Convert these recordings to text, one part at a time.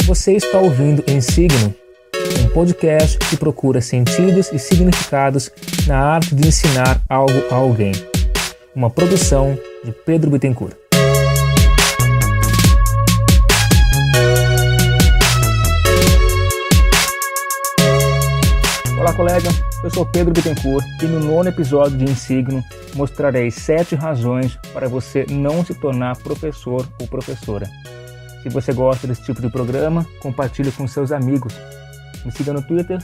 Você está ouvindo Em Signo, um podcast que procura sentidos e significados na arte de ensinar algo a alguém. Uma produção de Pedro Bittencourt. Olá, colega. Eu sou Pedro Bittencourt e no 9º episódio de Em Signo mostrarei 7 razões para você não se tornar professor ou professora. Se você gosta desse tipo de programa, compartilhe com seus amigos. Me siga no Twitter,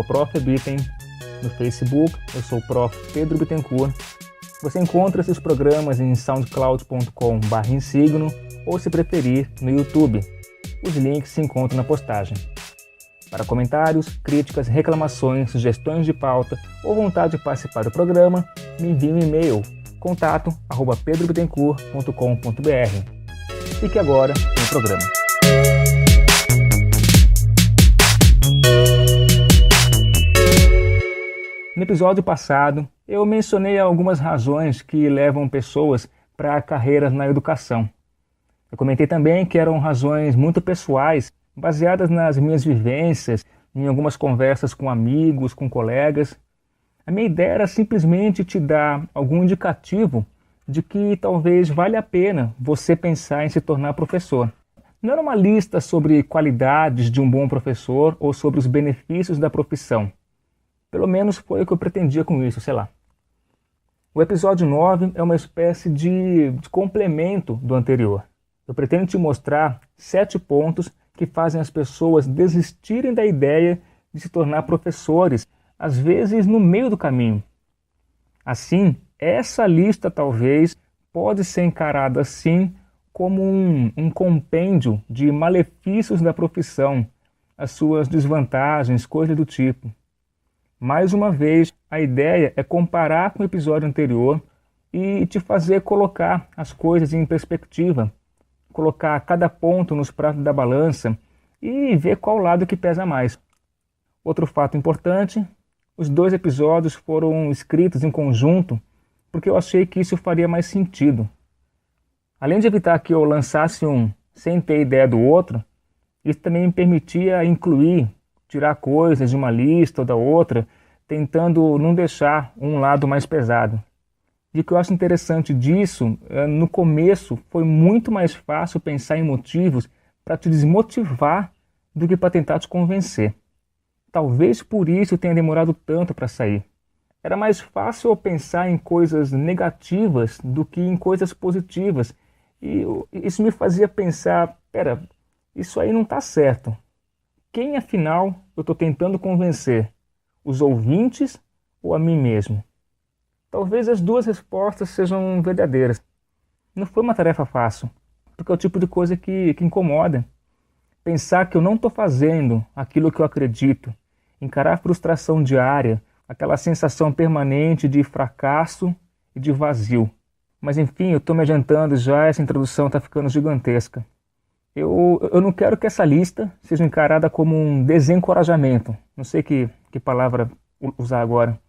@profbitten, no Facebook, eu sou Prof. Pedro Bittencourt. Você encontra esses programas em soundcloud.com/insigno ou, se preferir, no YouTube. Os links se encontram na postagem. Para comentários, críticas, reclamações, sugestões de pauta ou vontade de participar do programa, me envie um e-mail, contato@pedrobittencourt.com.br. Fique agora no programa. No episódio passado, eu mencionei algumas razões que levam pessoas para carreiras na educação. Eu comentei também que eram razões muito pessoais, baseadas nas minhas vivências, em algumas conversas com amigos, com colegas. A minha ideia era simplesmente te dar algum indicativo de que talvez valha a pena você pensar em se tornar professor. Não era uma lista sobre qualidades de um bom professor ou sobre os benefícios da profissão. Pelo menos foi o que eu pretendia com isso, sei lá. O episódio 9 é uma espécie de complemento do anterior. Eu pretendo te mostrar 7 pontos que fazem as pessoas desistirem da ideia de se tornar professores, às vezes no meio do caminho. Assim, essa lista talvez pode ser encarada assim como um compêndio de malefícios da profissão, as suas desvantagens, coisas do tipo. Mais uma vez, a ideia é comparar com o episódio anterior e te fazer colocar as coisas em perspectiva, colocar cada ponto nos pratos da balança e ver qual lado que pesa mais. Outro fato importante, os 2 episódios foram escritos em conjunto porque eu achei que isso faria mais sentido. Além de evitar que eu lançasse um sem ter ideia do outro, isso também me permitia incluir, tirar coisas de uma lista ou da outra, tentando não deixar um lado mais pesado. E o que eu acho interessante disso, no começo foi muito mais fácil pensar em motivos para te desmotivar do que para tentar te convencer. Talvez por isso tenha demorado tanto para sair. Era mais fácil eu pensar em coisas negativas do que em coisas positivas. E isso me fazia pensar, isso aí não está certo. Quem afinal eu estou tentando convencer? Os ouvintes ou a mim mesmo? Talvez as 2 respostas sejam verdadeiras. Não foi uma tarefa fácil, porque é o tipo de coisa que incomoda. Pensar que eu não estou fazendo aquilo que eu acredito, encarar a frustração diária, aquela sensação permanente de fracasso e de vazio. Mas enfim, eu estou me adiantando já, essa introdução está ficando gigantesca. Eu não quero que essa lista seja encarada como um desencorajamento. Não sei que palavra usar agora.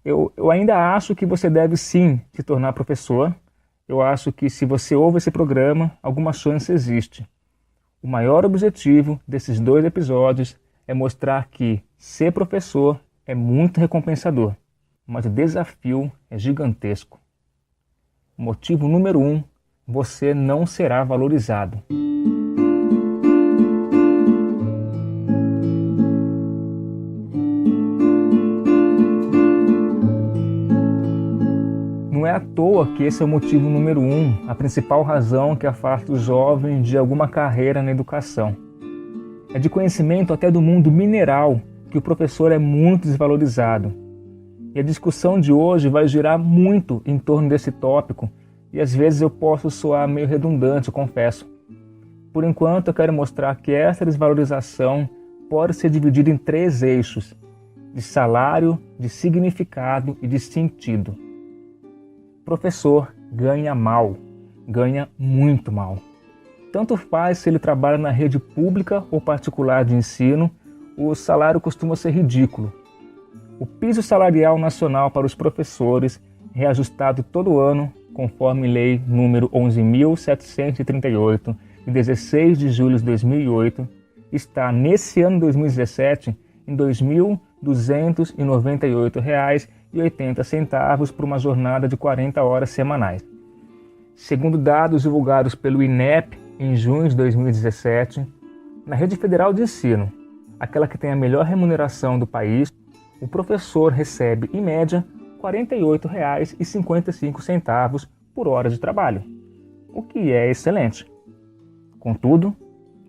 Eu ainda acho que você deve sim se tornar professor. Eu acho que se você ouve esse programa, alguma chance existe. O maior objetivo desses 2 episódios é mostrar que ser professor é muito recompensador, mas o desafio é gigantesco. Motivo número 1, você não será valorizado. Não é à toa que esse é o motivo número 1, a principal razão que afasta o jovem de alguma carreira na educação. É de conhecimento até do mundo mineral que o professor é muito desvalorizado. E a discussão de hoje vai girar muito em torno desse tópico, e às vezes eu posso soar meio redundante, eu confesso. Por enquanto eu quero mostrar que essa desvalorização pode ser dividida em 3 eixos: de salário, de significado e de sentido. Professor ganha mal, ganha muito mal. Tanto faz se ele trabalha na rede pública ou particular de ensino, o salário costuma ser ridículo. O piso salarial nacional para os professores, reajustado todo ano, conforme lei número 11.738, de 16 de julho de 2008, está, nesse ano 2017, em R$ 2.298,80 por uma jornada de 40 horas semanais. Segundo dados divulgados pelo INEP em junho de 2017, na rede federal de ensino, aquela que tem a melhor remuneração do país, o professor recebe, em média, R$ 48,55 por hora de trabalho, o que é excelente. Contudo,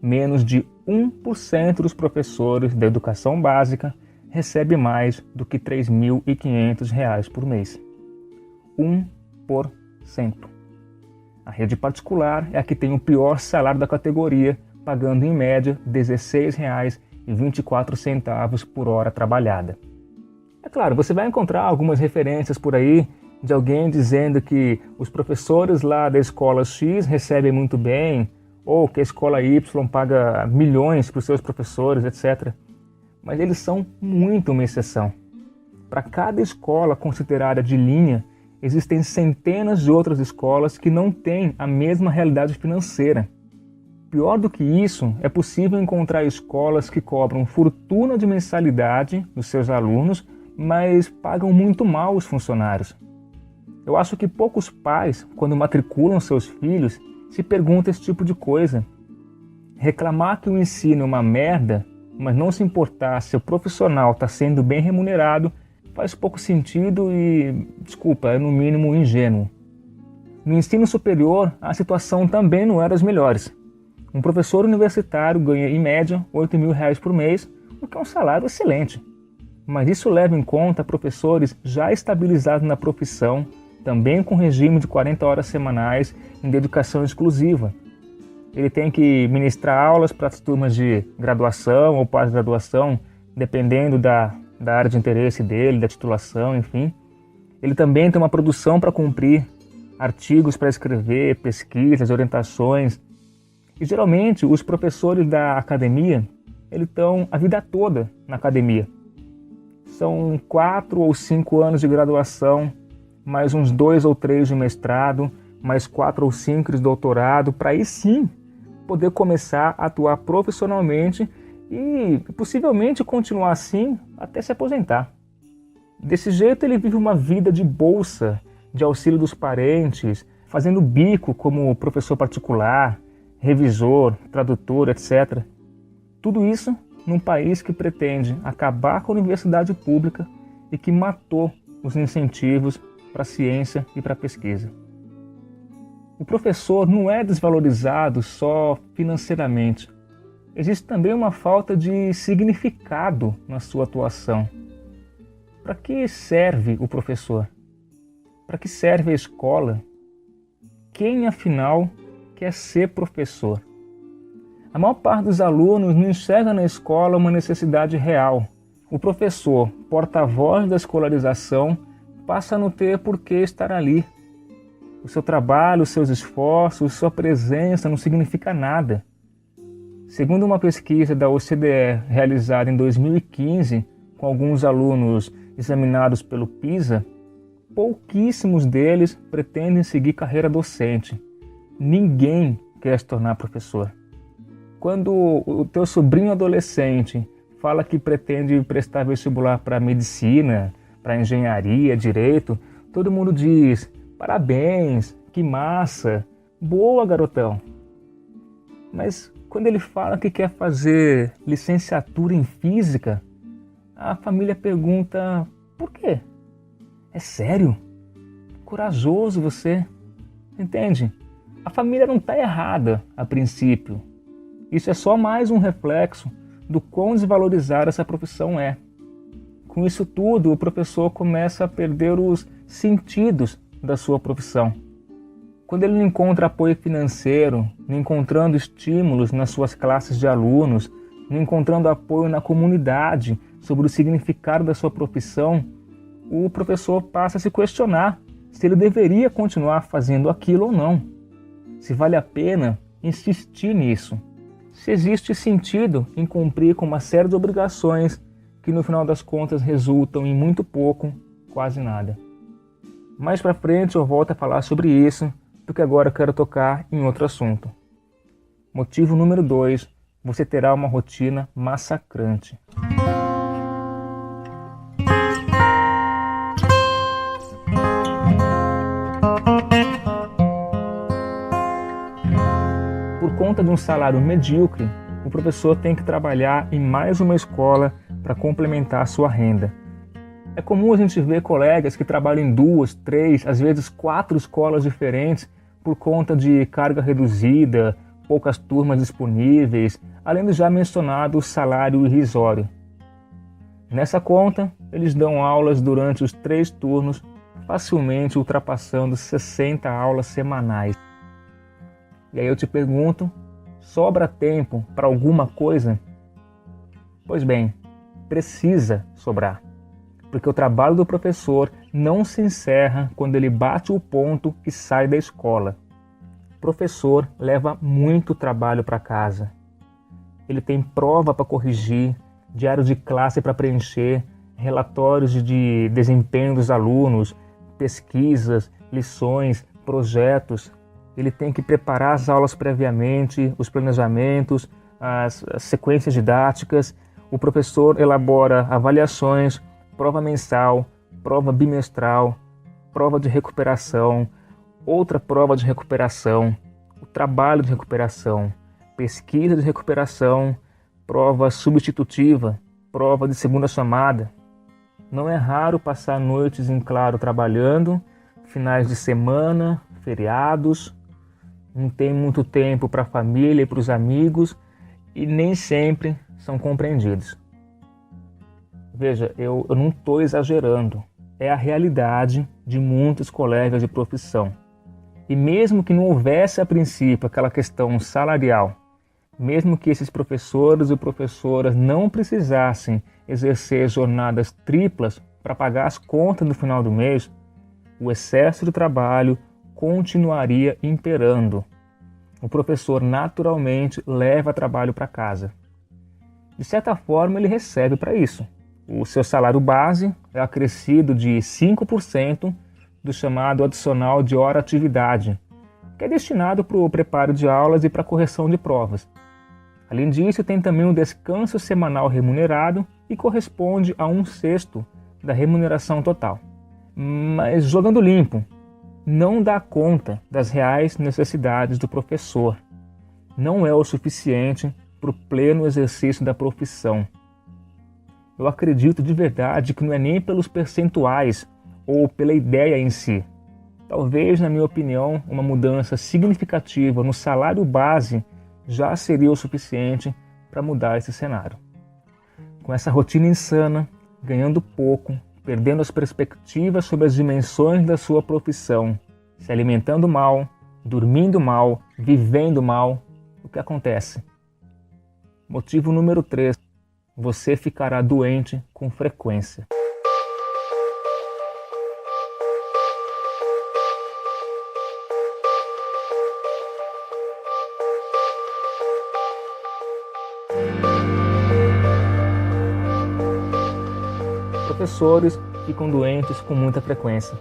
menos de 1% dos professores da educação básica recebe mais do que R$ 3.500 por mês. 1%. A rede particular é a que tem o pior salário da categoria, pagando em média R$ 16,24 por hora trabalhada. É claro, você vai encontrar algumas referências por aí de alguém dizendo que os professores lá da escola X recebem muito bem, ou que a escola Y paga milhões para os seus professores, etc. Mas eles são muito uma exceção. Para cada escola considerada de linha, existem centenas de outras escolas que não têm a mesma realidade financeira. Pior do que isso, é possível encontrar escolas que cobram fortuna de mensalidade dos seus alunos, mas pagam muito mal os funcionários. Eu acho que poucos pais, quando matriculam seus filhos, se perguntam esse tipo de coisa. Reclamar que o ensino é uma merda, mas não se importar se o profissional está sendo bem remunerado, faz pouco sentido e, desculpa, é no mínimo ingênuo. No ensino superior, a situação também não era das melhores. Um professor universitário ganha, em média, R$ 8.000 por mês, o que é um salário excelente. Mas isso leva em conta professores já estabilizados na profissão, também com regime de 40 horas semanais em dedicação exclusiva. Ele tem que ministrar aulas para as turmas de graduação ou pós-graduação, dependendo da área de interesse dele, da titulação, enfim. Ele também tem uma produção para cumprir, artigos para escrever, pesquisas, orientações. E geralmente os professores da academia, eles estão a vida toda na academia. São 4 ou 5 anos de graduação, mais uns 2 ou 3 de mestrado, mais 4 ou 5 de doutorado, para aí sim poder começar a atuar profissionalmente e possivelmente continuar assim até se aposentar. Desse jeito ele vive uma vida de bolsa, de auxílio dos parentes, fazendo bico como professor particular, revisor, tradutor, etc. Tudo isso num país que pretende acabar com a universidade pública e que matou os incentivos para a ciência e para a pesquisa. O professor não é desvalorizado só financeiramente. Existe também uma falta de significado na sua atuação. Para que serve o professor? Para que serve a escola? Quem, afinal, quer ser professor? A maior parte dos alunos não enxerga na escola uma necessidade real. O professor, porta-voz da escolarização, passa a não ter por que estar ali. O seu trabalho, os seus esforços, sua presença não significa nada. Segundo uma pesquisa da OCDE realizada em 2015, com alguns alunos examinados pelo PISA, pouquíssimos deles pretendem seguir carreira docente. Ninguém quer se tornar professor. Quando o teu sobrinho adolescente fala que pretende prestar vestibular para medicina, para engenharia, direito, todo mundo diz: parabéns, que massa, boa, garotão. Mas quando ele fala que quer fazer licenciatura em física, a família pergunta: por quê? É sério? Corajoso você. Entende? A família não está errada a princípio. Isso é só mais um reflexo do quão desvalorizada essa profissão é. Com isso tudo, o professor começa a perder os sentidos da sua profissão. Quando ele não encontra apoio financeiro, não encontrando estímulos nas suas classes de alunos, não encontrando apoio na comunidade sobre o significado da sua profissão, o professor passa a se questionar se ele deveria continuar fazendo aquilo ou não. Se vale a pena insistir nisso. Se existe sentido em cumprir com uma série de obrigações que no final das contas resultam em muito pouco, quase nada. Mais para frente eu volto a falar sobre isso, porque agora eu quero tocar em outro assunto. Motivo número 2 você terá uma rotina massacrante. Por conta de um salário medíocre, o professor tem que trabalhar em mais uma escola para complementar a sua renda. É comum a gente ver colegas que trabalham em 2, 3, às vezes 4 escolas diferentes por conta de carga reduzida, poucas turmas disponíveis, além do já mencionado salário irrisório. Nessa conta, eles dão aulas durante os 3 turnos, facilmente ultrapassando 60 aulas semanais. E aí eu te pergunto, sobra tempo para alguma coisa? Pois bem, precisa sobrar, porque o trabalho do professor não se encerra quando ele bate o ponto e sai da escola. O professor leva muito trabalho para casa. Ele tem prova para corrigir, diário de classe para preencher, relatórios de desempenho dos alunos, pesquisas, lições, projetos. Ele tem que preparar as aulas previamente, os planejamentos, as sequências didáticas. O professor elabora avaliações, prova mensal, prova bimestral, prova de recuperação, outra prova de recuperação, o trabalho de recuperação, pesquisa de recuperação, prova substitutiva, prova de segunda chamada. Não é raro passar noites em claro trabalhando, finais de semana, feriados. Não tem muito tempo para a família e para os amigos e nem sempre são compreendidos. Veja, eu não estou exagerando. É a realidade de muitos colegas de profissão. E mesmo que não houvesse a princípio aquela questão salarial, mesmo que esses professores e professoras não precisassem exercer jornadas triplas para pagar as contas no final do mês, o excesso de trabalho continuaria imperando. O professor naturalmente leva trabalho para casa. De certa forma, ele recebe para isso. O seu salário base é acrescido de 5% do chamado adicional de hora-atividade, que é destinado para o preparo de aulas e para a correção de provas. Além disso, tem também um descanso semanal remunerado e corresponde a 1/6 da remuneração total. Mas jogando limpo, não dá conta das reais necessidades do professor. Não é o suficiente para o pleno exercício da profissão. Eu acredito de verdade que não é nem pelos percentuais ou pela ideia em si. Talvez, na minha opinião, uma mudança significativa no salário base já seria o suficiente para mudar esse cenário. Com essa rotina insana, ganhando pouco, perdendo as perspectivas sobre as dimensões da sua profissão, se alimentando mal, dormindo mal, vivendo mal, o que acontece? Motivo número 3. Você ficará doente com frequência. Professores ficam doentes com muita frequência.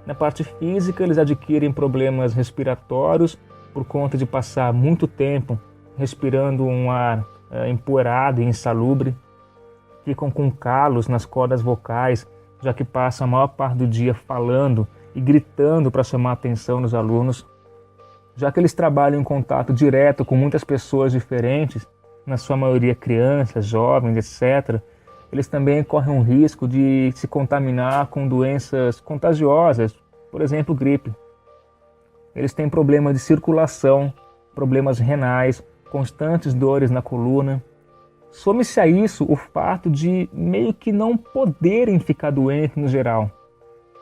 Na parte física, eles adquirem problemas respiratórios por conta de passar muito tempo respirando um ar empoeirado e insalubre. Ficam com calos nas cordas vocais, já que passam a maior parte do dia falando e gritando para chamar a atenção dos alunos. Já que eles trabalham em contato direto com muitas pessoas diferentes, na sua maioria crianças, jovens, etc., eles também correm um risco de se contaminar com doenças contagiosas, por exemplo, gripe. Eles têm problemas de circulação, problemas renais, constantes dores na coluna. Some-se a isso o fato de meio que não poderem ficar doentes no geral.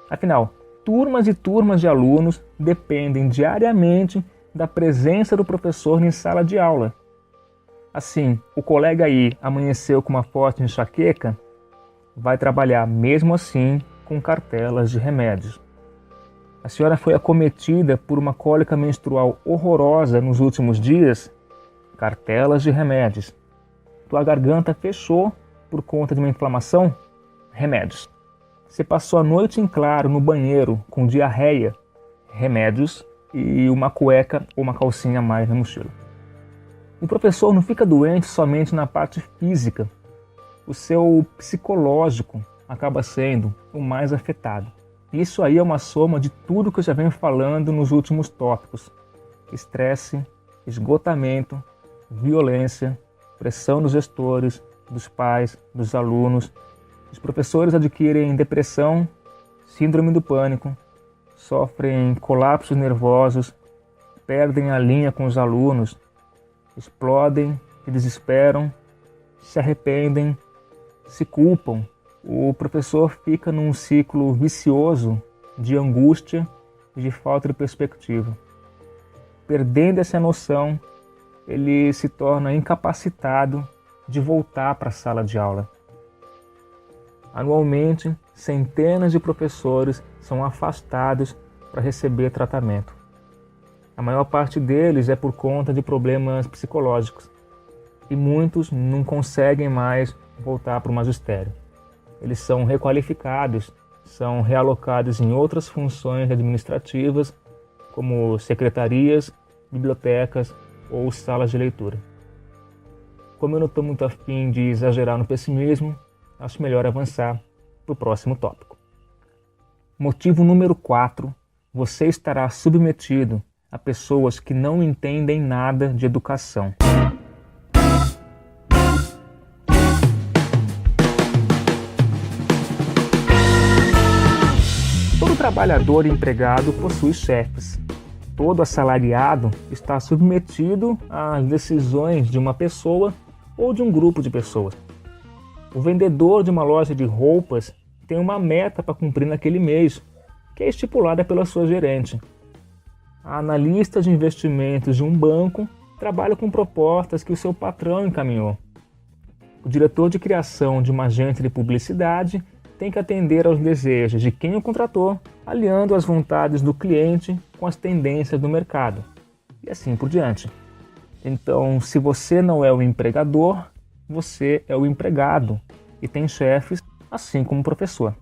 Afinal, turmas e turmas de alunos dependem diariamente da presença do professor em sala de aula. Assim, o colega aí amanheceu com uma forte enxaqueca, vai trabalhar mesmo assim com cartelas de remédios. A senhora foi acometida por uma cólica menstrual horrorosa nos últimos dias, cartelas de remédios. Tua garganta fechou por conta de uma inflamação, remédios. Você passou a noite em claro no banheiro com diarreia, remédios e uma cueca ou uma calcinha a mais na mochila. O professor não fica doente somente na parte física, o seu psicológico acaba sendo o mais afetado. Isso aí é uma soma de tudo que eu já venho falando nos últimos tópicos: estresse, esgotamento, violência, pressão dos gestores, dos pais, dos alunos. Os professores adquirem depressão, síndrome do pânico, sofrem colapsos nervosos, perdem a linha com os alunos, explodem, se desesperam, se arrependem, se culpam. O professor fica num ciclo vicioso de angústia e de falta de perspectiva. Perdendo essa noção, ele se torna incapacitado de voltar para a sala de aula. Anualmente, centenas de professores são afastados para receber tratamento. A maior parte deles é por conta de problemas psicológicos e muitos não conseguem mais voltar para o magistério. Eles são requalificados, são realocados em outras funções administrativas, como secretarias, bibliotecas ou salas de leitura. Como eu não estou muito afim de exagerar no pessimismo, acho melhor avançar para o próximo tópico. Motivo número 4. Você estará submetido a pessoas que não entendem nada de educação. Todo trabalhador e empregado possui chefes. Todo assalariado está submetido às decisões de uma pessoa ou de um grupo de pessoas. O vendedor de uma loja de roupas tem uma meta para cumprir naquele mês, que é estipulada pela sua gerente. A analista de investimentos de um banco trabalha com propostas que o seu patrão encaminhou. O diretor de criação de uma agência de publicidade tem que atender aos desejos de quem o contratou, alinhando as vontades do cliente com as tendências do mercado, e assim por diante. Então, se você não é o empregador, você é o empregado e tem chefes, assim como o professor.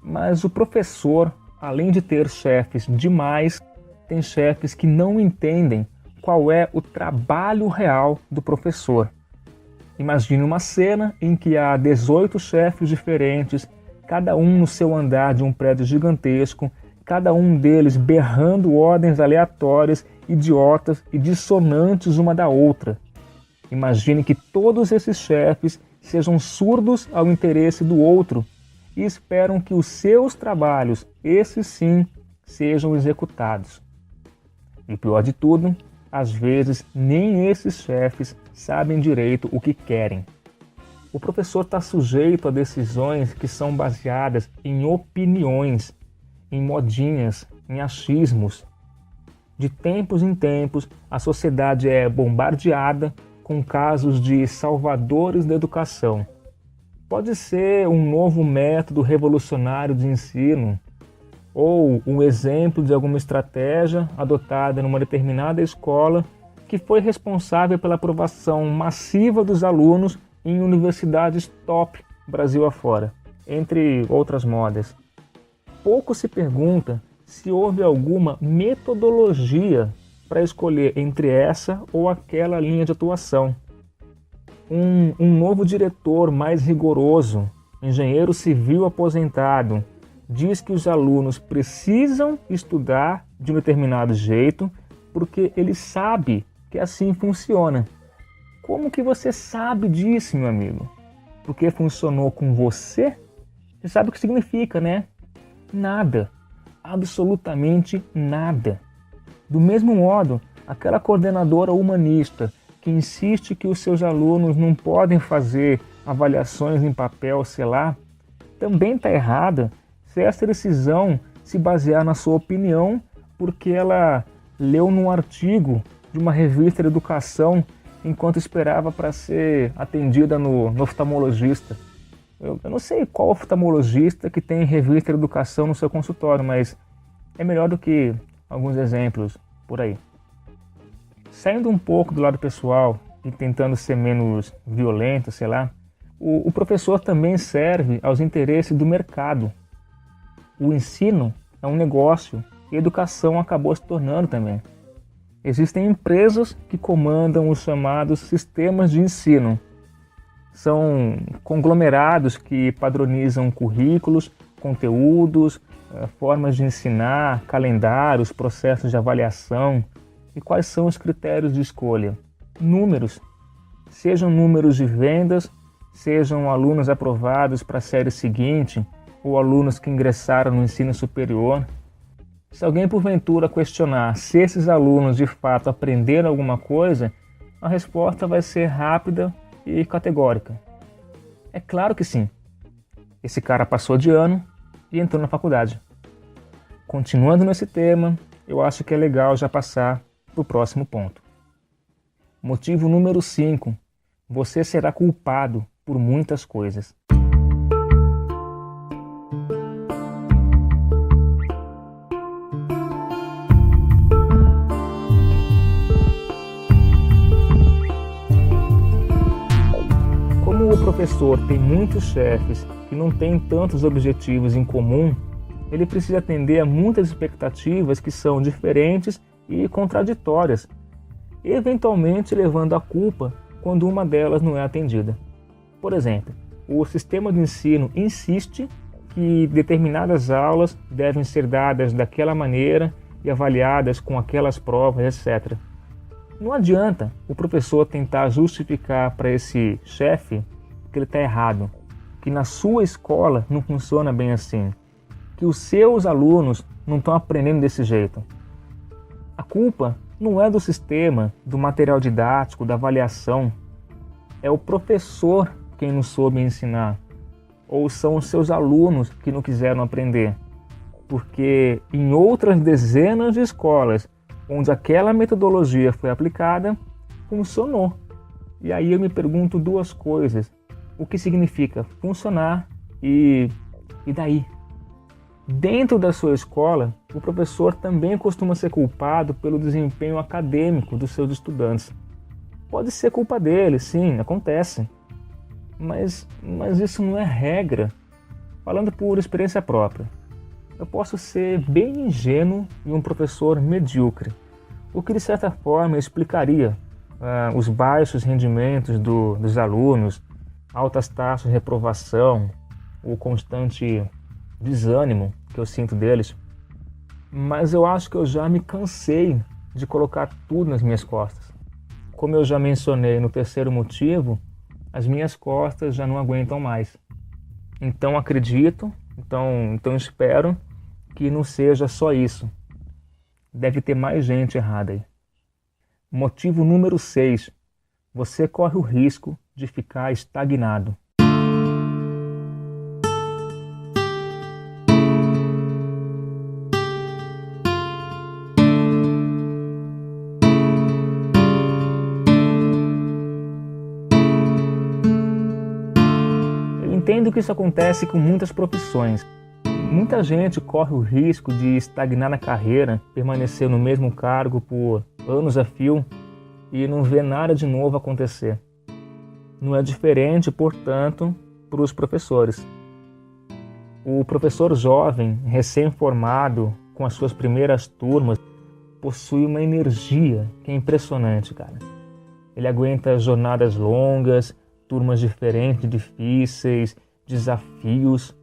Mas o professor, além de ter chefes demais, tem chefes que não entendem qual é o trabalho real do professor. Imagine uma cena em que há 18 chefes diferentes, cada um no seu andar de um prédio gigantesco, cada um deles berrando ordens aleatórias, idiotas e dissonantes uma da outra. Imagine que todos esses chefes sejam surdos ao interesse do outro e esperam que os seus trabalhos, esses sim, sejam executados. E o pior de tudo, às vezes nem esses chefes sabem direito o que querem. O professor está sujeito a decisões que são baseadas em opiniões, em modinhas, em achismos. De tempos em tempos, a sociedade é bombardeada com casos de salvadores da educação. Pode ser um novo método revolucionário de ensino, ou um exemplo de alguma estratégia adotada numa determinada escola que foi responsável pela aprovação massiva dos alunos em universidades top Brasil afora, entre outras modas. Pouco se pergunta se houve alguma metodologia para escolher entre essa ou aquela linha de atuação. Um novo diretor mais rigoroso, engenheiro civil aposentado, diz que os alunos precisam estudar de um determinado jeito porque ele sabe que assim funciona. Como que você sabe disso, meu amigo? Porque funcionou com você? Você sabe o que significa, né? Nada. Absolutamente nada. Do mesmo modo, aquela coordenadora humanista que insiste que os seus alunos não podem fazer avaliações em papel, sei lá, também está errada se essa decisão se basear na sua opinião porque ela leu num artigo de uma revista de educação enquanto esperava para ser atendida no oftalmologista. Eu não sei qual oftalmologista que tem revista de educação no seu consultório, mas é melhor do que alguns exemplos por aí. Saindo um pouco do lado pessoal e tentando ser menos violento, sei lá, o professor também serve aos interesses do mercado. O ensino é um negócio e a educação acabou se tornando também. Existem empresas que comandam os chamados sistemas de ensino. São conglomerados que padronizam currículos, conteúdos, formas de ensinar, calendários, processos de avaliação. E quais são os critérios de escolha? Números. Sejam números de vendas, sejam alunos aprovados para a série seguinte ou alunos que ingressaram no ensino superior. Se alguém porventura questionar se esses alunos de fato aprenderam alguma coisa, a resposta vai ser rápida e categórica. É claro que sim. Esse cara passou de ano e entrou na faculdade. Continuando nesse tema, eu acho que é legal já passar para o próximo ponto. Motivo número 5. Você será culpado por muitas coisas. Como o professor tem muitos chefes que não têm tantos objetivos em comum, ele precisa atender a muitas expectativas que são diferentes e contraditórias, eventualmente levando a culpa quando uma delas não é atendida. Por exemplo, o sistema de ensino insiste que determinadas aulas devem ser dadas daquela maneira e avaliadas com aquelas provas, etc. Não adianta o professor tentar justificar para esse chefe que ele está errado, que na sua escola não funciona bem assim, que os seus alunos não estão aprendendo desse jeito. A culpa não é do sistema, do material didático, da avaliação. É o professor quem não soube ensinar. Ou são os seus alunos que não quiseram aprender. Porque em outras dezenas de escolas onde aquela metodologia foi aplicada, funcionou. E aí eu me pergunto duas coisas. O que significa funcionar e daí? Dentro da sua escola, o professor também costuma ser culpado pelo desempenho acadêmico dos seus estudantes. Pode ser culpa dele, sim, acontece. Mas isso não é regra. Falando por experiência própria, eu posso ser bem ingênuo e um professor medíocre, o que de certa forma explicaria os baixos rendimentos dos alunos, altas taxas de reprovação, o constante desânimo que eu sinto deles. Mas eu acho que eu já me cansei de colocar tudo nas minhas costas. Como eu já mencionei no terceiro motivo, as minhas costas já não aguentam mais. Então acredito, então espero que não seja só isso. Deve ter mais gente errada aí. Motivo número 6. Você corre o risco de ficar estagnado. Eu entendo que isso acontece com muitas profissões. Muita gente corre o risco de estagnar na carreira, permanecer no mesmo cargo por anos a fio e não ver nada de novo acontecer. Não é diferente, portanto, para os professores. O professor jovem, recém-formado, com as suas primeiras turmas, possui uma energia que é impressionante, cara. Ele aguenta jornadas longas, turmas diferentes, difíceis, desafios.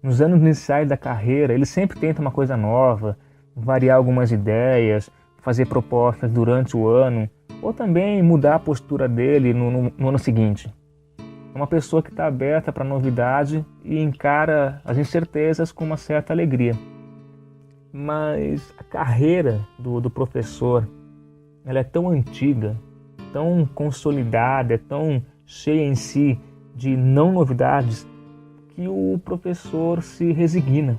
Nos anos iniciais da carreira, ele sempre tenta uma coisa nova, variar algumas ideias, fazer propostas durante o ano, ou também mudar a postura dele no ano seguinte. É uma pessoa que está aberta para novidade e encara as incertezas com uma certa alegria. Mas a carreira do professor, ela é tão antiga, tão consolidada, é tão cheia em si de não novidades, que o professor se resigna.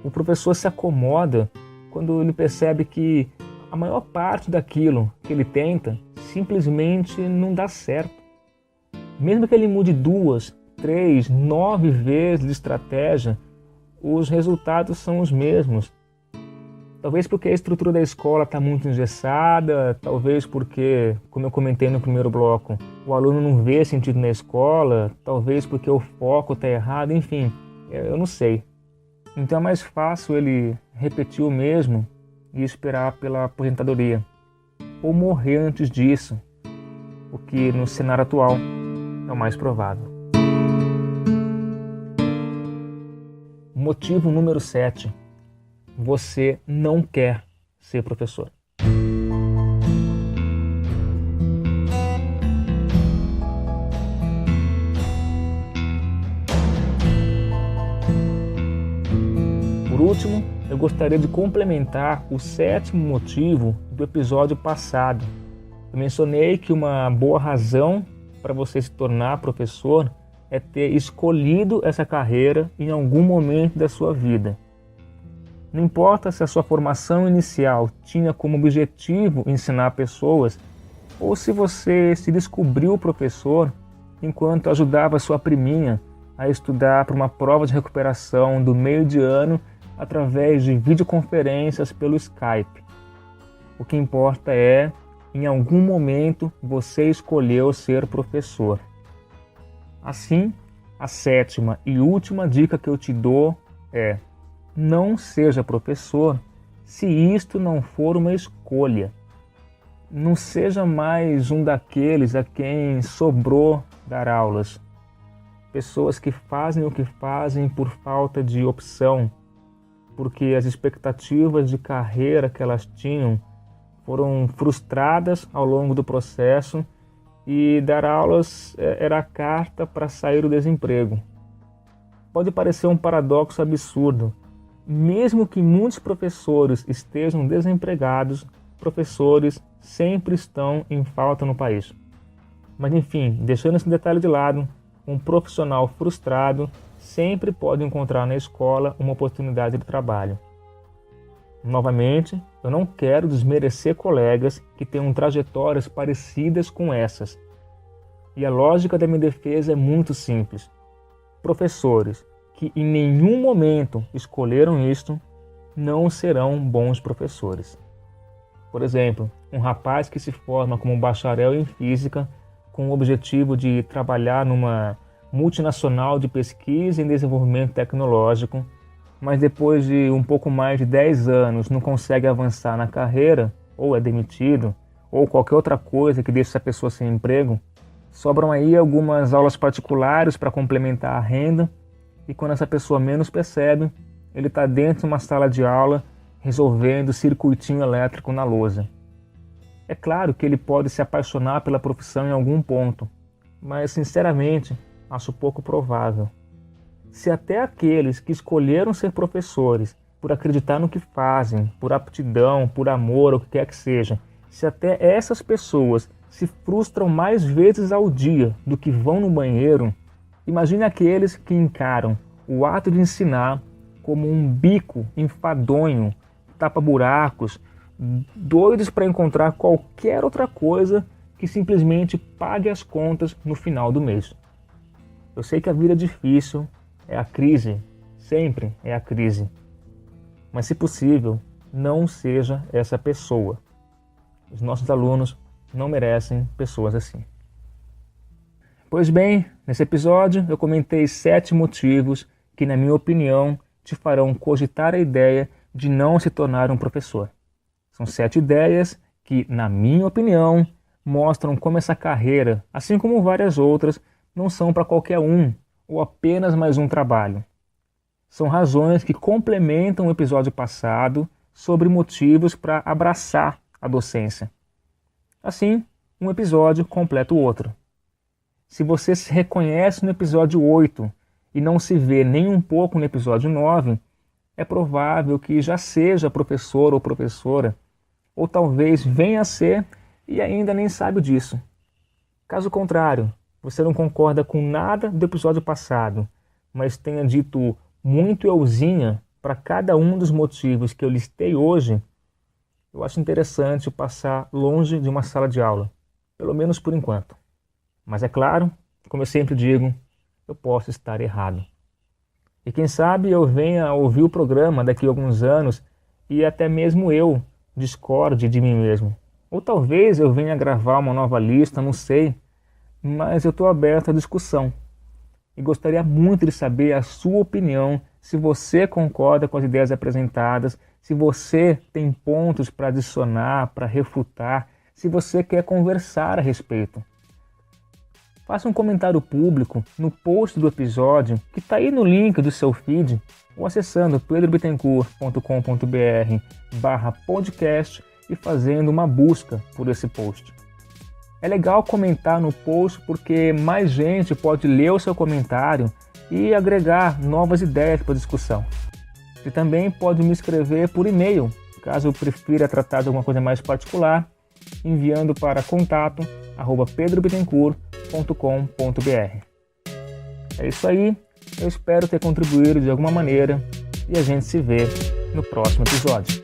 O professor se acomoda quando ele percebe que a maior parte daquilo que ele tenta simplesmente não dá certo. Mesmo que ele mude 2, 3, 9 vezes de estratégia, os resultados são os mesmos. Talvez porque a estrutura da escola está muito engessada, talvez porque, como eu comentei no primeiro bloco, o aluno não vê sentido na escola, talvez porque o foco está errado, enfim, eu não sei. Então é mais fácil ele repetir o mesmo e esperar pela aposentadoria. ou morrer antes disso, o que no cenário atual é o mais provável. Motivo número 7. Você não quer ser professor. Por último, eu gostaria de complementar o 7º motivo do episódio passado. Eu mencionei que uma boa razão para você se tornar professor é ter escolhido essa carreira em algum momento da sua vida. Não importa se a sua formação inicial tinha como objetivo ensinar pessoas ou se você se descobriu professor enquanto ajudava sua priminha a estudar para uma prova de recuperação do meio de ano através de videoconferências pelo Skype. O que importa é, em algum momento, você escolheu ser professor. Assim, a 7ª e última dica que eu te dou é: não seja professor se isto não for uma escolha. Não seja mais um daqueles a quem sobrou dar aulas. Pessoas que fazem o que fazem por falta de opção, porque as expectativas de carreira que elas tinham foram frustradas ao longo do processo e dar aulas era a carta para sair do desemprego. Pode parecer um paradoxo absurdo. Mesmo que muitos professores estejam desempregados, professores sempre estão em falta no país. Mas enfim, deixando esse detalhe de lado, um profissional frustrado sempre pode encontrar na escola uma oportunidade de trabalho. Novamente, eu não quero desmerecer colegas que tenham trajetórias parecidas com essas. E a lógica da minha defesa é muito simples. Professores que em nenhum momento escolheram isto não serão bons professores. Por exemplo, um rapaz que se forma como bacharel em física com o objetivo de trabalhar numa multinacional de pesquisa e desenvolvimento tecnológico, mas depois de um pouco mais de 10 anos não consegue avançar na carreira, ou é demitido, ou qualquer outra coisa que deixe essa pessoa sem emprego, sobram aí algumas aulas particulares para complementar a renda, e quando essa pessoa menos percebe, ele está dentro de uma sala de aula resolvendo circuitinho elétrico na lousa. É claro que ele pode se apaixonar pela profissão em algum ponto, mas sinceramente acho pouco provável. Se até aqueles que escolheram ser professores por acreditar no que fazem, por aptidão, por amor, ou o que quer que seja, se até essas pessoas se frustram mais vezes ao dia do que vão no banheiro, imagine aqueles que encaram o ato de ensinar como um bico enfadonho, tapa-buracos, doidos para encontrar qualquer outra coisa que simplesmente pague as contas no final do mês. Eu sei que a vida é difícil, é a crise, sempre é a crise. Mas, se possível, não seja essa pessoa. Os nossos alunos não merecem pessoas assim. Pois bem, nesse episódio eu comentei 7 motivos que, na minha opinião, te farão cogitar a ideia de não se tornar um professor. São 7 ideias que, na minha opinião, mostram como essa carreira, assim como várias outras, não são para qualquer um ou apenas mais um trabalho. São razões que complementam o episódio passado sobre motivos para abraçar a docência. Assim, um episódio completa o outro. Se você se reconhece no episódio 8 e não se vê nem um pouco no episódio 9, é provável que já seja professor ou professora, ou talvez venha a ser e ainda nem sabe disso. Caso contrário, você não concorda com nada do episódio passado, mas tenha dito muito euzinha para cada um dos motivos que eu listei hoje, eu acho interessante passar longe de uma sala de aula, pelo menos por enquanto. Mas é claro, como eu sempre digo, eu posso estar errado. E quem sabe eu venha a ouvir o programa daqui a alguns anos e até mesmo eu discorde de mim mesmo. Ou talvez eu venha gravar uma nova lista, não sei, mas eu estou aberto à discussão. E gostaria muito de saber a sua opinião, se você concorda com as ideias apresentadas, se você tem pontos para adicionar, para refutar, se você quer conversar a respeito. Faça um comentário público no post do episódio que está aí no link do seu feed ou acessando pedrobittencourt.com.br/podcast e fazendo uma busca por esse post. É legal comentar no post porque mais gente pode ler o seu comentário e agregar novas ideias para a discussão. Você também pode me escrever por e-mail, caso prefira tratar de alguma coisa mais particular, enviando para contato@pedrobittencourt.com.br. É isso aí, eu espero ter contribuído de alguma maneira e a gente se vê no próximo episódio.